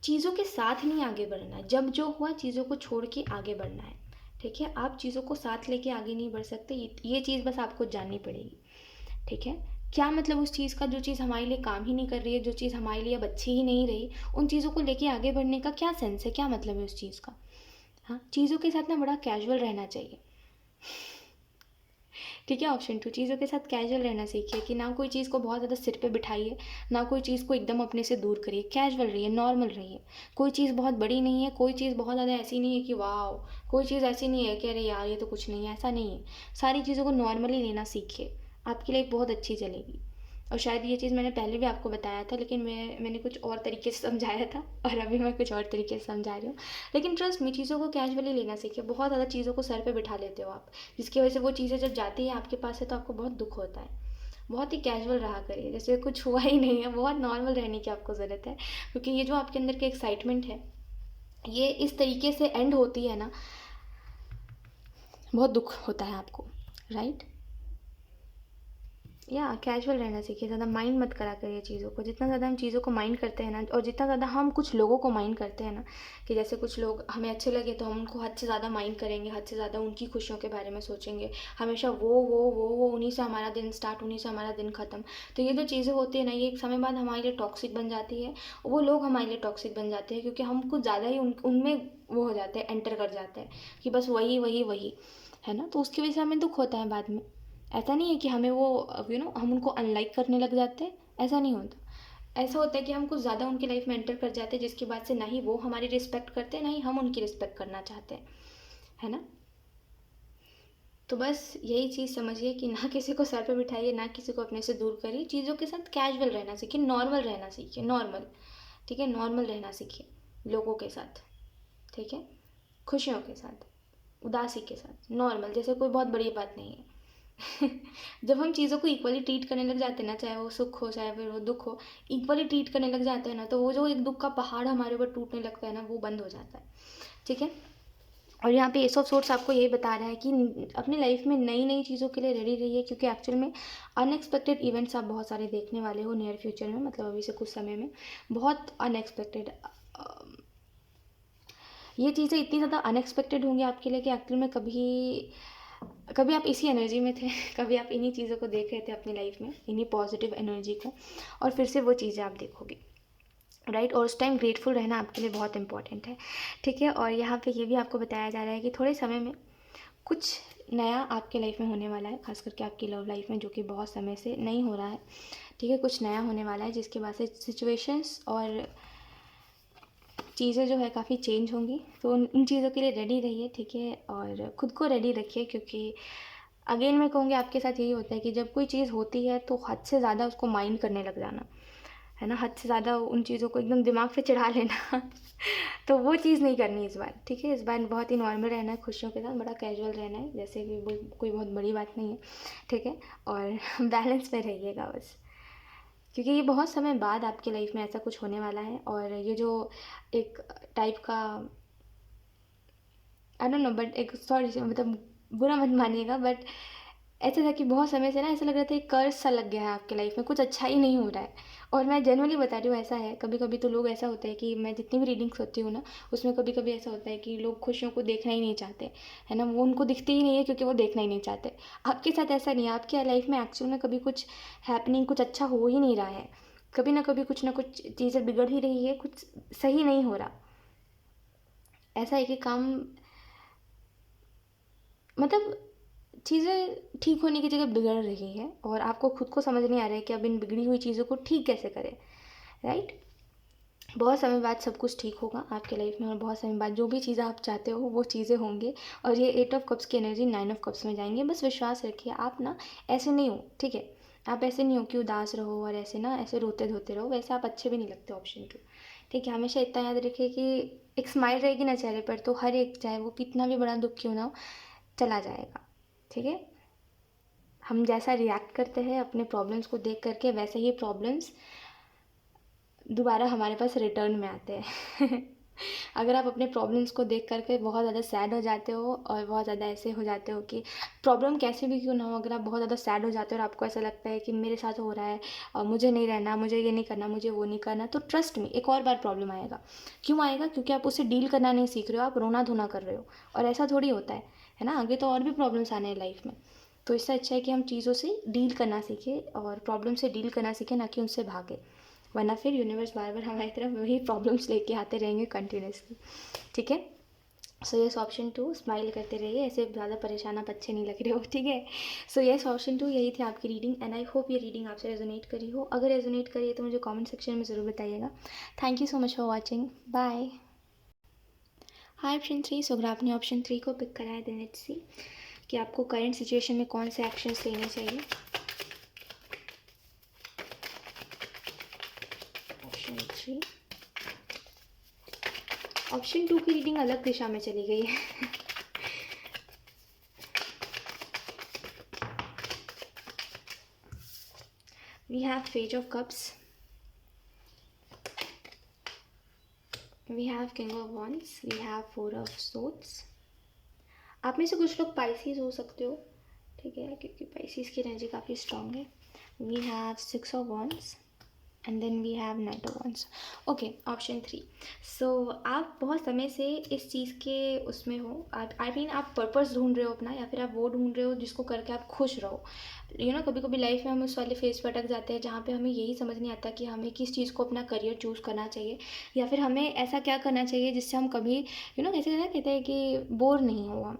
चीज़ों के साथ नहीं आगे बढ़ना है। जब जो हुआ चीज़ों को छोड़ के आगे बढ़ना है, ठीक है। आप चीज़ों को साथ लेके आगे नहीं बढ़ सकते, ये चीज़ बस आपको जाननी पड़ेगी, ठीक है। क्या मतलब उस चीज़ का, जो चीज़ हमारे लिए काम ही नहीं कर रही है, जो चीज़ हमारे लिए अब अच्छी ही नहीं रही, उन चीज़ों को लेके आगे बढ़ने का क्या सेंस है, क्या मतलब है उस चीज़ का। हाँ, चीज़ों के साथ ना बड़ा कैजुअल रहना चाहिए, ठीक है। ऑप्शन 2, चीज़ों के साथ कैजुअल रहना सीखिए, कि ना कोई चीज़ को बहुत ज़्यादा सिर पे बिठाइए, ना कोई चीज़ को एकदम अपने से दूर करिए। कैजुअल रहिए, नॉर्मल रहिए। कोई चीज़ बहुत बड़ी नहीं है, कोई चीज़ बहुत ज़्यादा ऐसी नहीं है कि वाह, कोई चीज़ ऐसी नहीं है कि अरे यार ये तो कुछ नहीं है, ऐसा नहीं है। सारी चीज़ों को नॉर्मली लेना सीखिए, आपकी लाइफ बहुत अच्छी चलेगी। और शायद ये चीज़ मैंने पहले भी आपको बताया था, लेकिन मैंने कुछ और तरीके से समझाया था, और अभी मैं कुछ और तरीके से समझा रही हूँ। लेकिन ट्रस्ट में, चीज़ों को कैजुअली लेना सीखिए। बहुत ज़्यादा चीज़ों को सर पे बिठा लेते हो आप, जिसकी वजह से वो चीज़ें जब जाती है आपके पास है तो आपको बहुत दुख होता है। बहुत ही कैजुअल रहा करिए, जैसे कुछ हुआ ही नहीं है। बहुत नॉर्मल रहने की आपको ज़रूरत है, क्योंकि ये जो आपके अंदर की एक्साइटमेंट है, ये इस तरीके से एंड होती है ना, बहुत दुख होता है आपको, राइट। या कैजुअल रहना सीखिए, ज़्यादा माइंड मत करा करिए चीज़ों को। जितना ज़्यादा हम चीज़ों को माइंड करते हैं ना, और जितना ज़्यादा हम कुछ लोगों को माइंड करते हैं ना, कि जैसे कुछ लोग हमें अच्छे लगे तो हम उनको हद से ज़्यादा माइंड करेंगे, हद से ज़्यादा उनकी खुशियों के बारे में सोचेंगे, हमेशा वो उन्हीं से हमारा दिन स्टार्ट, उन्हीं से हमारा दिन ख़त्म। तो ये जो चीज़ें होती है ना, ये एक समय बाद हमारे लिए टॉक्सिक बन जाती है, वो लोग हमारे लिए टॉक्सिक बन जाते हैं, क्योंकि हम कुछ ज़्यादा ही उनमें वो हो जाते हैं, एंटर कर जाते हैं, कि बस वही वही वही, है ना। तो उसकी वजह से हमें दुख होता है बाद में। ऐसा नहीं है कि हमें वो हम उनको अनलाइक करने लग जाते हैं, ऐसा नहीं होता। ऐसा होता है कि हम कुछ ज़्यादा उनकी लाइफ में एंटर कर जाते हैं, जिसकी बात से ना ही वो हमारी रिस्पेक्ट करते हैं, ना ही हम उनकी रिस्पेक्ट करना चाहते हैं, है ना। तो बस यही चीज़ समझिए कि ना किसी को सर पे बिठाइए, ना किसी को अपने से दूर करिए। चीज़ों के साथ कैजुअल रहना सीखिए, नॉर्मल रहना सीखिए, नॉर्मल, ठीक है। नॉर्मल रहना सीखिए लोगों के साथ, ठीक है। खुशियों के साथ, उदासी के साथ, नॉर्मल, जैसे कोई बहुत बड़ी बात नहीं है। जब हम चीज़ों को इक्वली ट्रीट करने लग जाते हैं ना, चाहे वो सुख हो चाहे फिर वो दुख हो, इक्वली ट्रीट करने लग जाते हैं ना, तो वो जो एक दुख का पहाड़ हमारे ऊपर टूटने लगता है ना, वो बंद हो जाता है, ठीक है। और यहाँ पे एस ऑफ सोर्ट्स आपको यही बता रहा है कि अपनी लाइफ में नई नई चीज़ों के लिए रेडी रहिए, क्योंकि एक्चुअल में अनएक्सपेक्टेड इवेंट्स आप बहुत सारे देखने वाले हो नियर फ्यूचर में, मतलब अभी से कुछ समय में बहुत अनएक्सपेक्टेड। ये चीज़ें इतनी ज़्यादा अनएक्सपेक्टेड होंगी आपके लिए कि एक्चुअली में कभी आप इसी एनर्जी में थे, कभी आप इन्हीं चीज़ों को देख रहे थे अपनी लाइफ में, इन्हीं पॉजिटिव एनर्जी को, और फिर से वो चीज़ें आप देखोगे, राइट। और उस टाइम ग्रेटफुल रहना आपके लिए बहुत इंपॉर्टेंट है, ठीक है। और यहाँ पे ये भी आपको बताया जा रहा है कि थोड़े समय में कुछ नया आपके लाइफ में होने वाला है, खास करके आपकी लव लाइफ में, जो कि बहुत समय से नहीं हो रहा है, ठीक है। कुछ नया होने वाला है जिसके बाद से सिचुएशंस और चीज़ें जो है काफ़ी चेंज होंगी। तो उन चीज़ों के लिए रेडी रहिए, ठीक है। और ख़ुद को रेडी रखिए, क्योंकि अगेन मैं कहूँगी आपके साथ यही होता है कि जब कोई चीज़ होती है तो हद से ज़्यादा उसको माइंड करने लग जाना, है ना, हद से ज़्यादा उन चीज़ों को एकदम दिमाग पे चढ़ा लेना तो वो चीज़ नहीं करनी इस बार, ठीक है। इस बार बहुत ही नॉर्मल रहना है, खुशियों के साथ बड़ा कैजुअल रहना है, जैसे कि कोई बहुत बड़ी बात नहीं है, ठीक है। और बैलेंस में रहिएगा बस, क्योंकि ये बहुत समय बाद आपकी लाइफ में ऐसा कुछ होने वाला है। और ये जो एक टाइप का आई डोंट नो, बट एक सॉरी मतलब बुरा मत मानिएगा, बट ऐसा था कि बहुत समय से ना ऐसा लग रहा था एक कर्ज सा लग गया है आपके लाइफ में, कुछ अच्छा ही नहीं हो रहा है। और मैं जनरली बता रही हूँ, ऐसा है कभी कभी तो लोग, ऐसा होता है कि मैं जितनी भी रीडिंग्स होती हूँ ना, उसमें कभी कभी ऐसा होता है कि लोग खुशियों को देखना ही नहीं चाहते, है ना, वो उनको दिखती ही नहीं है क्योंकि वो देखना ही नहीं चाहते। आपके साथ ऐसा नहीं है, आपकी लाइफ में एक्चुअल में कभी कुछ हैपनिंग, कुछ अच्छा हो ही नहीं रहा है, कभी ना कुछ चीज़ें बिगड़ ही रही है, कुछ सही नहीं हो रहा। ऐसा है कि काम मतलब चीज़ें ठीक होने की जगह बिगड़ रही है, और आपको खुद को समझ नहीं आ रहा है कि अब इन बिगड़ी हुई चीज़ों को ठीक कैसे करें, राइट। बहुत समय बाद सब कुछ ठीक होगा आपके लाइफ में, और बहुत समय बाद जो भी चीज़ें आप चाहते हो वो चीज़ें होंगी। और ये 8 ऑफ कप्स की एनर्जी 9 ऑफ कप्स में जाएंगे। बस विश्वास रखिए, आप ना ऐसे नहीं हो, ठीक है। आप ऐसे नहीं हो कि उदास रहो और ऐसे ना ऐसे रोते धोते रहो, वैसे आप अच्छे भी नहीं लगते। ऑप्शन 2, ठीक है। हमेशा इतना याद रखिए कि एक स्माइल रहेगी ना चेहरे पर, तो हर एक, चाहे वो कितना भी बड़ा दुख क्यों ना हो, चला जाएगा, ठीक है। हम जैसा रिएक्ट करते हैं अपने प्रॉब्लम्स को देख करके, वैसे ही प्रॉब्लम्स दोबारा हमारे पास रिटर्न में आते हैं अगर आप अपने प्रॉब्लम्स को देख करके बहुत ज़्यादा सैड हो जाते हो, और बहुत ज़्यादा ऐसे हो जाते हो कि प्रॉब्लम कैसे भी क्यों ना हो, अगर आप बहुत ज़्यादा सैड हो जाते हो और आपको ऐसा लगता है कि मेरे साथ हो रहा है और मुझे नहीं रहना, मुझे ये नहीं करना, मुझे वो नहीं करना, तो ट्रस्ट में एक और बार प्रॉब्लम आएगा। क्यों आएगा? क्योंकि आप उससे डील करना नहीं सीख रहे हो, आप रोना धोना कर रहे हो। और ऐसा थोड़ी होता है ना, आगे तो और भी प्रॉब्लम्स आने हैं लाइफ में। तो इससे अच्छा है कि हम चीज़ों से डील करना सीखें, और प्रॉब्लम से डील करना सीखें, ना कि उनसे भागे। वरना फिर यूनिवर्स बार बार हमारी तरफ वही प्रॉब्लम्स लेके आते रहेंगे कंटिन्यूसली, ठीक है। सो यस, ऑप्शन 2, स्माइल करते रहिए, ऐसे ज़्यादा परेशान आप अच्छे नहीं लग रहे हो, ठीक है। सो यस, ऑप्शन 2 यही थी आपकी रीडिंग, एंड आई होप ये रीडिंग आपसे रेजोनेट करी हो। अगर रेजोनेट करी है तो मुझे कमेंट सेक्शन में ज़रूर बताइएगा। Thank you so much for watching, bye. Hi option 3, so अगर आपने ऑप्शन 3 को पिक करा है, देन लेट्स सी कि आपको करंट सिचुएशन में कौन से एक्शंस लेने चाहिए। ऑप्शन 3, ऑप्शन 2 की रीडिंग अलग दिशा में चली गई है we have Page of Cups, we have King of Wands, we have Four of Swords. आप में से कुछ लोग पाइसिस हो सकते हो, ठीक है, क्योंकि पाइसिस की एनर्जी काफ़ी स्ट्रॉन्ग है। We have Six of Wands and then we have knight of wands. Okay, option 3, so आप बहुत समय से इस चीज़ के उसमें हो, आई मीन आप पर्पस ढूंढ रहे हो अपना, या फिर आप वो ढूंढ रहे हो जिसको करके आप खुश रहो। यू नो, कभी कभी लाइफ में हम उस वाले फेज पर अटक जाते हैं जहाँ पे हमें यही समझ नहीं आता कि हमें किस चीज़ को अपना करियर चूज़ करना चाहिए, या फिर हमें ऐसा क्या करना चाहिए जिससे हम कभी कैसे ना कहते हैं कि बोर नहीं हो हम,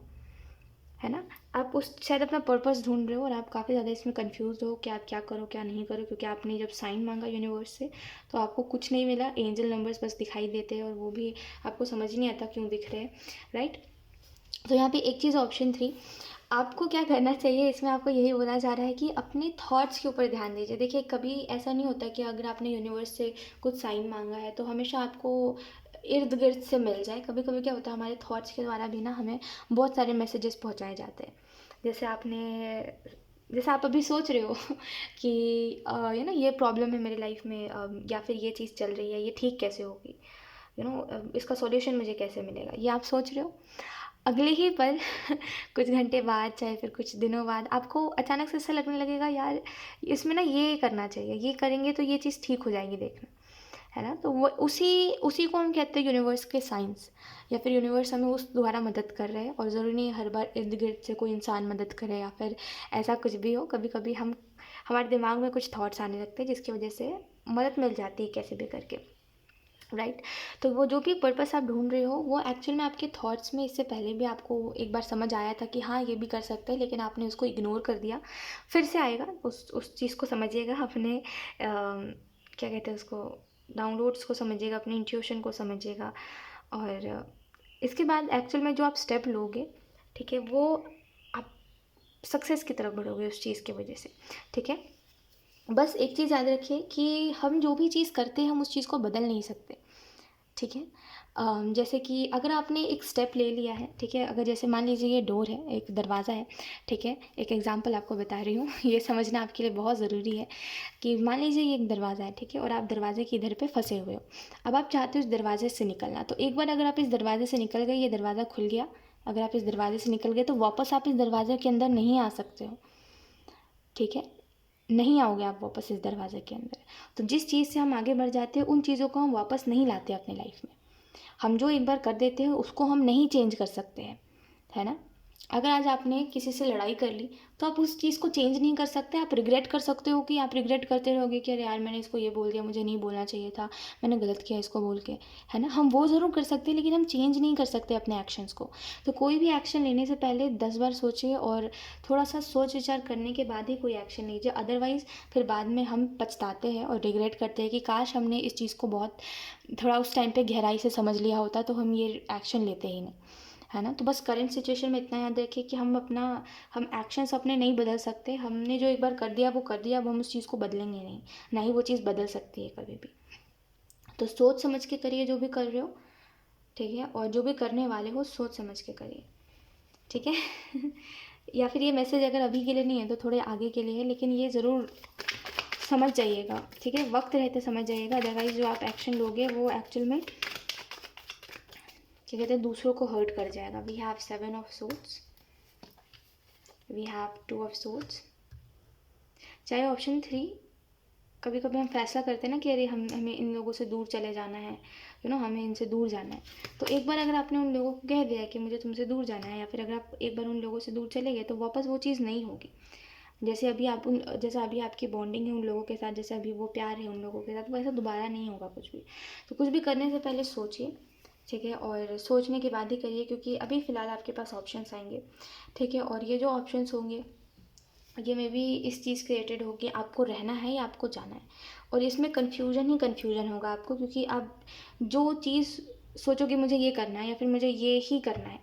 है ना। आप उस शायद अपना पर्पस ढूंढ रहे हो और आप काफ़ी ज़्यादा इसमें कंफ्यूज हो कि आप क्या करो क्या नहीं करो, क्योंकि आपने जब साइन मांगा यूनिवर्स से तो आपको कुछ नहीं मिला, एंजल नंबर्स बस दिखाई देते हैं और वो भी आपको समझ नहीं आता क्यों दिख रहे हैं, राइट। तो यहाँ पे एक चीज़ ऑप्शन 3, आपको क्या करना चाहिए, इसमें आपको यही बोला जा रहा है कि अपने थॉट्स के ऊपर ध्यान दीजिए। देखिए, कभी ऐसा नहीं होता कि अगर आपने यूनिवर्स से कुछ साइन मांगा है तो हमेशा आपको इर्द गिर्द से मिल जाए। कभी कभी क्या होता है, हमारे थॉट्स के द्वारा भी ना हमें बहुत सारे मैसेजेस पहुंचाए जाते हैं। जैसे आप अभी सोच रहे हो कि ये प्रॉब्लम है मेरी लाइफ में, या फिर ये चीज़ चल रही है, ये ठीक कैसे होगी, इसका सॉल्यूशन मुझे कैसे मिलेगा, ये आप सोच रहे हो। अगले ही पल कुछ घंटे बाद, चाहे फिर कुछ दिनों बाद, आपको अचानक से ऐसा लगने लगेगा, यार इसमें ना ये करना चाहिए, ये करेंगे तो ये चीज़ ठीक हो जाएगी, देखना, है ना। तो वो उसी उसी को हम कहते हैं यूनिवर्स के साइंस, या फिर यूनिवर्स हमें उस द्वारा मदद कर रहे हैं। और ज़रूरी नहीं हर बार इर्द गिर्द से कोई इंसान मदद करे या फिर ऐसा कुछ भी हो। कभी कभी हम हमारे दिमाग में कुछ थॉट्स आने लगते हैं जिसकी वजह से मदद मिल जाती है कैसे भी करके, राइट। तो वो जो भी पर्पस आप ढूंढ रहे हो वो एक्चुअल में आपके थॉट्स में इससे पहले भी आपको एक बार समझ आया था कि हाँ ये भी कर सकते हैं, लेकिन आपने उसको इग्नोर कर दिया। फिर से आएगा, उस चीज़ को समझिएगा, अपने क्या कहते हैं उसको, डाउनलोड्स को समझिएगा, अपने इंट्यूशन को समझिएगा। और इसके बाद एक्चुअल में जो आप स्टेप लोगे, ठीक है, वो आप सक्सेस की तरफ बढ़ोगे उस चीज़ की वजह से, ठीक है। बस एक चीज़ याद रखिए कि हम जो भी चीज़ करते हैं हम उस चीज़ को बदल नहीं सकते, ठीक है। जैसे कि अगर आपने एक स्टेप ले लिया है, ठीक है, अगर जैसे मान लीजिए ये डोर है, एक दरवाज़ा है, ठीक है, एक एग्जांपल आपको बता रही हूँ ये समझना आपके लिए बहुत ज़रूरी है कि मान लीजिए ये एक दरवाज़ा है, ठीक है, और आप दरवाजे के इधर पे फंसे हुए हो। अब आप चाहते हो इस दरवाजे से निकलना, तो एक बार अगर आप इस दरवाजे से निकल गए, ये दरवाज़ा खुल गया, अगर आप इस दरवाजे से निकल गए तो वापस आप इस दरवाजे के अंदर नहीं आ सकते हो, ठीक है, नहीं आओगे आप वापस इस दरवाजे के अंदर। तो जिस चीज़ से हम आगे बढ़ जाते हैं उन चीज़ों को हम वापस नहीं लाते अपनी लाइफ में। हम जो एक बार कर देते हैं उसको हम नहीं चेंज कर सकते हैं, है ना। अगर आज आपने किसी से लड़ाई कर ली तो आप उस चीज़ को चेंज नहीं कर सकते। आप रिग्रेट कर सकते हो, कि आप रिग्रेट करते रहोगे कि अरे यार मैंने इसको ये बोल दिया, मुझे नहीं बोलना चाहिए था, मैंने गलत किया इसको बोल के, है ना। हम वो ज़रूर कर सकते हैं लेकिन हम चेंज नहीं कर सकते अपने एक्शंस को। तो कोई भी एक्शन लेने से पहले 10 बार सोचिए और थोड़ा सा सोच विचार करने के बाद ही कोई एक्शन लीजिए। अदरवाइज़ फिर बाद में हम पछताते हैं और रिग्रेट करते हैं कि काश हमने इस चीज़ को बहुत थोड़ा उस टाइम पे गहराई से समझ लिया होता तो हम ये एक्शन लेते ही नहीं, है ना। तो बस करंट सिचुएशन में इतना याद रखिए कि हम एक्शंस अपने नहीं बदल सकते। हमने जो एक बार कर दिया वो कर दिया, अब हम उस चीज़ को बदलेंगे नहीं, ना ही वो चीज़ बदल सकती है कभी भी। तो सोच समझ के करिए जो भी कर रहे हो, ठीक है, और जो भी करने वाले हो सोच समझ के करिए, ठीक है या फिर ये मैसेज अगर अभी के लिए नहीं है तो थोड़े आगे के लिए है, लेकिन ये ज़रूर समझ जाइएगा, ठीक है, वक्त रहते समझ जाइएगा। अदरवाइज़ जो आप एक्शन लोगे वो एक्चुअल में क्या कहते हैं दूसरों को हर्ट कर जाएगा। We have 7 of swords, we have 2 of swords. चाहे ऑप्शन 3, कभी कभी हम फैसला करते हैं ना कि अरे हमें इन लोगों से दूर चले जाना है, हमें इनसे दूर जाना है। तो एक बार अगर आपने उन लोगों को कह दिया कि मुझे तुमसे दूर जाना है, या फिर अगर आप एक बार उन लोगों से दूर चले गए तो वापस वो चीज़ नहीं होगी। जैसे अभी आपकी बॉन्डिंग है उन लोगों के साथ, जैसे अभी वो प्यार है उन लोगों के साथ, वैसा दोबारा नहीं होगा कुछ भी। तो कुछ भी करने से पहले सोचिए, ठीक है, और सोचने के बाद ही करिए, क्योंकि अभी फ़िलहाल आपके पास ऑप्शंस आएंगे, ठीक है। और ये जो ऑप्शंस होंगे ये मे बी इस चीज़ के रिलेटेड हो कि आपको रहना है या आपको जाना है। और इसमें कन्फ्यूजन ही कन्फ्यूजन होगा आपको, क्योंकि आप जो चीज़ सोचोगे मुझे ये करना है या फिर मुझे ये ही करना है,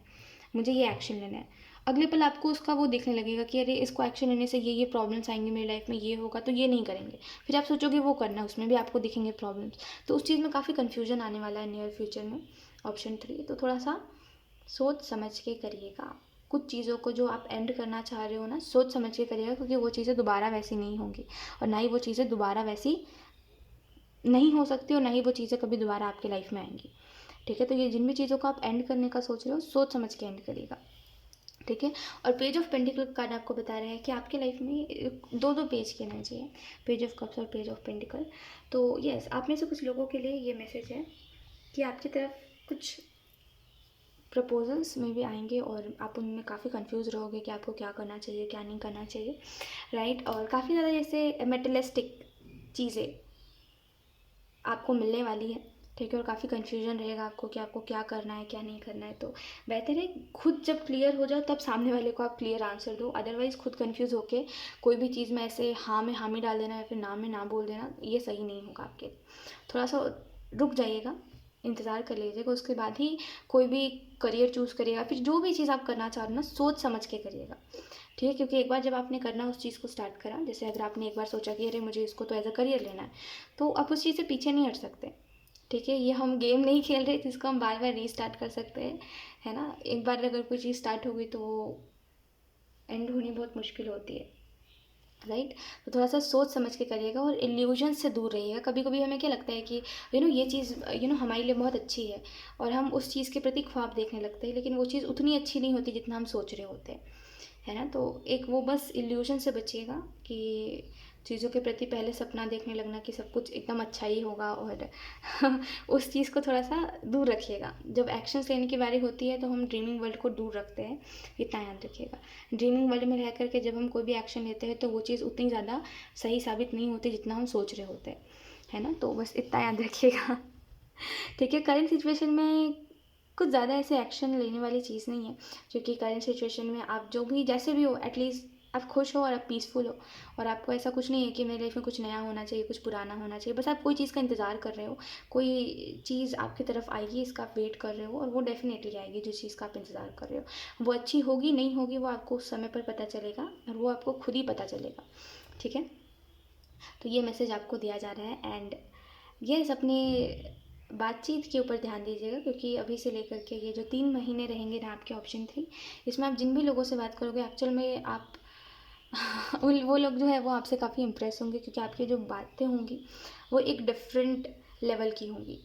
मुझे ये एक्शन लेना है, अगले पल आपको उसका वो दिखने लगेगा कि अरे इसको एक्शन लेने से ये प्रॉब्लम्स आएंगे मेरी लाइफ में, ये होगा तो ये नहीं करेंगे। फिर आप सोचोगे वो करना है, उसमें भी आपको दिखेंगे प्रॉब्लम्स। तो उस चीज़ में काफ़ी कन्फ्यूजन आने वाला है नियर फ्यूचर में। ऑप्शन 3, तो थोड़ा सा सोच समझ के करिएगा कुछ चीज़ों को, जो आप एंड करना चाह रहे हो ना, सोच समझ के करिएगा, क्योंकि वो चीज़ें दोबारा वैसी नहीं होंगी और ना ही वो चीज़ें दोबारा वैसी नहीं हो सकती, और ना ही वो चीज़ें कभी दोबारा आपकी लाइफ में आएंगी, ठीक है। तो ये जिन भी चीज़ों को आप एंड करने का सोच रहे हो सोच समझ के एंड करिएगा, ठीक है। और पेज ऑफ पेंटिकल कार्ड आपको बता रहे हैं कि आपके लाइफ में 2 पेज के आना चाहिए, पेज ऑफ कप्स और पेज ऑफ पेंटिकल। तो यस, आप में से कुछ लोगों के लिए ये मैसेज है कि आपकी तरफ कुछ प्रपोजल्स में भी आएंगे और आप उनमें काफ़ी कंफ्यूज रहोगे कि आपको क्या करना चाहिए क्या नहीं करना चाहिए, राइट। और काफ़ी ज़्यादा जैसे मेटेलिस्टिक चीज़ें आपको मिलने वाली है, ठीक है। और काफ़ी कन्फ्यूजन रहेगा आपको कि आपको क्या करना है क्या नहीं करना है। तो बेहतर है खुद जब क्लियर हो जाओ तब सामने वाले को आप क्लियर आंसर दो। अदरवाइज़ खुद कंफ्यूज होके कोई भी चीज़ में ऐसे हाँ में हामी डाल देना या फिर ना में ना बोल देना, ये सही नहीं होगा आपके। थोड़ा सा रुक जाइएगा, इंतज़ार कर लीजिएगा, उसके बाद ही कोई भी करियर चूज़ करिएगा। फिर जो भी चीज़ आप करना चाह रहे हो ना सोच समझ के करिएगा, ठीक है। क्योंकि एक बार जब आपने करना उस चीज़ को स्टार्ट करा, जैसे अगर आपने एक बार सोचा कि अरे मुझे इसको तो एज अ करियर लेना है, तो आप उस चीज़ से पीछे नहीं हट सकते, ठीक है। ये हम गेम नहीं खेल रहे जिसको हम बार बार रीस्टार्ट कर सकते हैं, है ना। एक बार अगर कोई चीज़ स्टार्ट हो गई तो वो एंड होनी बहुत मुश्किल होती है, राइट। तो थोड़ा सा सोच समझ के करिएगा और इल्यूजन से दूर रहिएगा। कभी कभी हमें क्या लगता है कि ये चीज़ हमारे लिए बहुत अच्छी है और हम उस चीज़ के प्रति ख्वाब देखने लगते हैं, लेकिन वो चीज़ उतनी अच्छी नहीं होती जितना हम सोच रहे होते हैं, है ना। तो एक वो बस इल्यूजन से बचिएगा कि चीज़ों के प्रति पहले सपना देखने लगना कि सब कुछ एकदम अच्छा ही होगा, और उस चीज़ को थोड़ा सा दूर रखिएगा। जब एक्शंस लेने की बारी होती है तो हम ड्रीमिंग वर्ल्ड को दूर रखते हैं, इतना याद रखिएगा। ड्रीमिंग वर्ल्ड में रह करके जब हम कोई भी एक्शन लेते हैं तो वो चीज़ उतनी ज़्यादा सही साबित नहीं होती जितना हम सोच रहे होते हैं, है ना। तो बस इतना याद रखिएगा। ठीक है, करंट सिचुएशन में कुछ ज़्यादा ऐसे एक्शन लेने वाली चीज़ नहीं है, क्योंकि करंट सिचुएशन में आप जो भी जैसे भी हो, एटलीस्ट आप खुश हो और आप पीसफुल हो, और आपको ऐसा कुछ नहीं है कि मेरी लाइफ में कुछ नया होना चाहिए, कुछ पुराना होना चाहिए। बस आप कोई चीज़ का इंतज़ार कर रहे हो, कोई चीज़ आपकी तरफ आएगी, इसका आप वेट कर रहे हो, और वो डेफिनेटली आएगी। जिस चीज़ का आप इंतज़ार कर रहे हो वो अच्छी होगी नहीं होगी वो आपको उस समय पर पता चलेगा, और वो आपको खुद ही पता चलेगा। ठीक है, तो ये मैसेज आपको दिया जा रहा है। एंड यस, अपनी बातचीत के ऊपर ध्यान दीजिएगा, क्योंकि अभी से लेकर के ये जो 3 महीने रहेंगे ना आपके ऑप्शन 3, इसमें आप जिन भी लोगों से बात करोगे एक्चुअल में आप वो लोग जो है वो आपसे काफ़ी इम्प्रेस होंगे, क्योंकि आपकी जो बातें होंगी वो एक डिफरेंट लेवल की होंगी।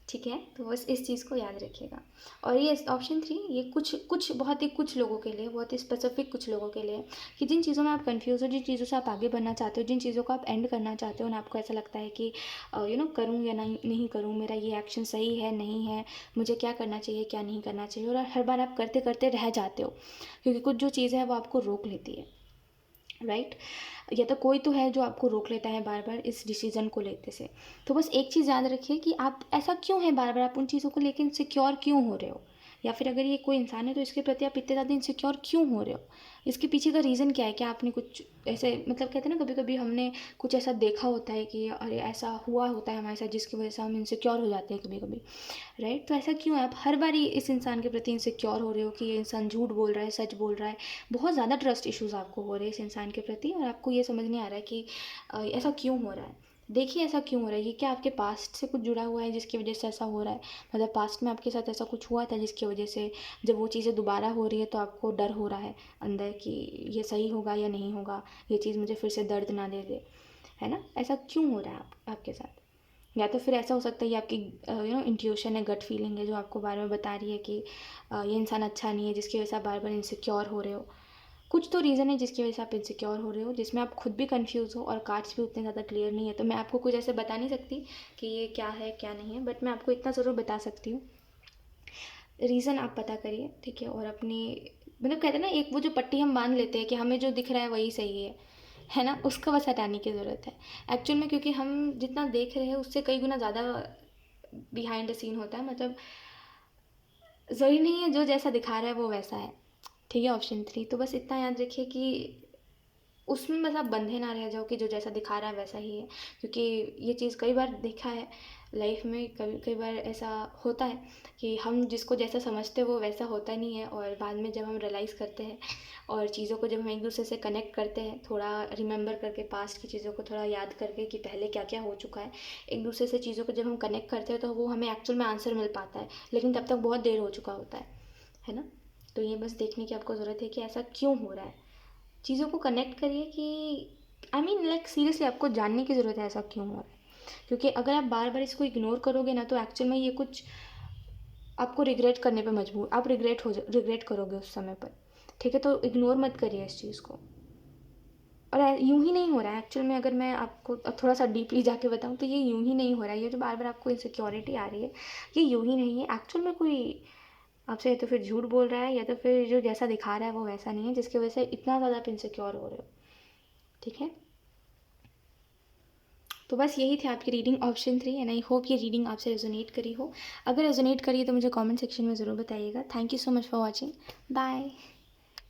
ठीक है, तो बस इस चीज़ को याद रखिएगा। और ये ऑप्शन 3 ये कुछ बहुत ही कुछ लोगों के लिए, बहुत ही स्पेसिफिक कुछ लोगों के लिए, कि जिन चीज़ों में आप कंफ्यूज हो, जिन चीज़ों से आप आगे बढ़ना चाहते हो, जिन चीज़ों को आप एंड करना चाहते हो, ना आपको ऐसा लगता है कि करूँ या नहीं करूँ, मेरा ये एक्शन सही है नहीं है, मुझे क्या करना चाहिए क्या नहीं करना चाहिए, और हर बार आप करते करते रह जाते हो, क्योंकि कुछ जो चीज़ें हैं वो आपको रोक लेती है, राइट। या तो कोई तो है जो आपको रोक लेता है बार बार इस डिसीज़न को लेते से। तो बस एक चीज़ याद रखिए कि आप ऐसा क्यों है, बार बार आप उन चीज़ों को लेकर इनसिक्योर क्यों हो रहे हो, या फिर अगर ये कोई इंसान है तो इसके प्रति आप इतने ज़्यादा इनसिक्योर क्यों हो रहे हो, इसके पीछे का रीज़न क्या है। क्या आपने कुछ ऐसे, मतलब कहते हैं ना कभी कभी हमने कुछ ऐसा देखा होता है कि अरे ऐसा हुआ होता है हमारे साथ, जिसकी वजह से हम इनसिक्योर हो जाते हैं कभी कभी, राइट। तो ऐसा क्यों है, आप हर बार इस इंसान के प्रति इनसिक्योर हो रहे हो कि ये इंसान झूठ बोल रहा है सच बोल रहा है, बहुत ज़्यादा ट्रस्ट इश्यूज़ आपको हो रहे हैं इस इंसान के प्रति, और आपको ये समझ नहीं आ रहा है कि ऐसा क्यों हो रहा है। देखिए ऐसा क्यों हो रहा है, ये क्या आपके पास्ट से कुछ जुड़ा हुआ है जिसकी वजह से ऐसा हो रहा है, मतलब पास्ट में आपके साथ ऐसा कुछ हुआ था जिसकी वजह से जब वो चीज़ें दोबारा हो रही है तो आपको डर हो रहा है अंदर कि ये सही होगा या नहीं होगा, ये चीज़ मुझे फिर से दर्द ना दे दे, है ना। ऐसा क्यों हो रहा है आपके साथ। या तो फिर ऐसा हो सकता है ये आपकी इंट्यूशन है, गट फीलिंग है जो आपको बार बार बता रही है कि ये इंसान अच्छा नहीं है, जिसकी वजह से आप बार बार इनसिक्योर हो रहे हो। कुछ तो रीज़न है जिसकी वजह से आप इनसिक्योर हो रहे हो, जिसमें आप खुद भी कंफ्यूज हो और कार्ड्स भी उतने ज़्यादा क्लियर नहीं है। तो मैं आपको कुछ ऐसे बता नहीं सकती कि ये क्या है क्या नहीं है, बट मैं आपको इतना ज़रूर बता सकती हूँ, रीज़न आप पता करिए, ठीक है। और अपनी, मतलब कहते हैं ना एक वो जो पट्टी हम बांध लेते हैं कि हमें जो दिख रहा है वही सही है ना, उसका बस हटाने की ज़रूरत है एक्चुअल में, क्योंकि हम जितना देख रहे हैं उससे कई गुना ज़्यादा बिहाइंड द सीन होता है। मतलब ज़रूरी नहीं है जो जैसा दिखा रहा है वो वैसा है, ठीक है। ऑप्शन 3, तो बस इतना याद रखिए कि उसमें बस आप बंधे ना रह जाओ कि जो जैसा दिखा रहा है वैसा ही है, क्योंकि ये चीज़ कई बार देखा है लाइफ में, कई बार ऐसा होता है कि हम जिसको जैसा समझते हैं वो वैसा होता नहीं है, और बाद में जब हम रियलाइज़ करते हैं और चीज़ों को जब हम एक दूसरे से कनेक्ट करते हैं, थोड़ा रिमेंबर करके पास्ट की चीज़ों को थोड़ा याद करके कि पहले क्या क्या हो चुका है, एक दूसरे से चीज़ों को जब हम कनेक्ट करते हैं तो वो हमें एक्चुअल में आंसर मिल पाता है, लेकिन तब तक बहुत देर हो चुका होता है ना। तो ये बस देखने की आपको ज़रूरत है कि ऐसा क्यों हो रहा है, चीज़ों को कनेक्ट करिए कि आई मीन लाइक सीरियसली आपको जानने की ज़रूरत है ऐसा क्यों हो रहा है, क्योंकि अगर आप बार बार इसको इग्नोर करोगे ना तो एक्चुअल में ये कुछ आपको रिग्रेट करने पे मजबूर, आप रिग्रेट करोगे उस समय पर, ठीक है। तो इग्नोर मत करिए इस चीज़ को। और यूं ही नहीं हो रहा है एक्चुअल में, अगर मैं आपको थोड़ा सा डीपली जाके बताऊं तो ये यूं ही नहीं हो रहा है, ये जो बार बार आपको इनसिक्योरिटी आ रही है ये यूं ही नहीं है एक्चुअल में। कोई आपसे या तो फिर झूठ बोल रहा है या तो फिर जो जैसा दिखा रहा है वो वैसा नहीं है, जिसकी वजह से इतना ज़्यादा आप इनसिक्योर हो रहे हो, ठीक है। तो बस यही थी आपकी reading option 3, and I hope ये रीडिंग आपसे रेजोनेट करी हो। अगर रेजोनेट करी है तो मुझे कमेंट सेक्शन में ज़रूर बताइएगा। Thank you so much for watching, bye.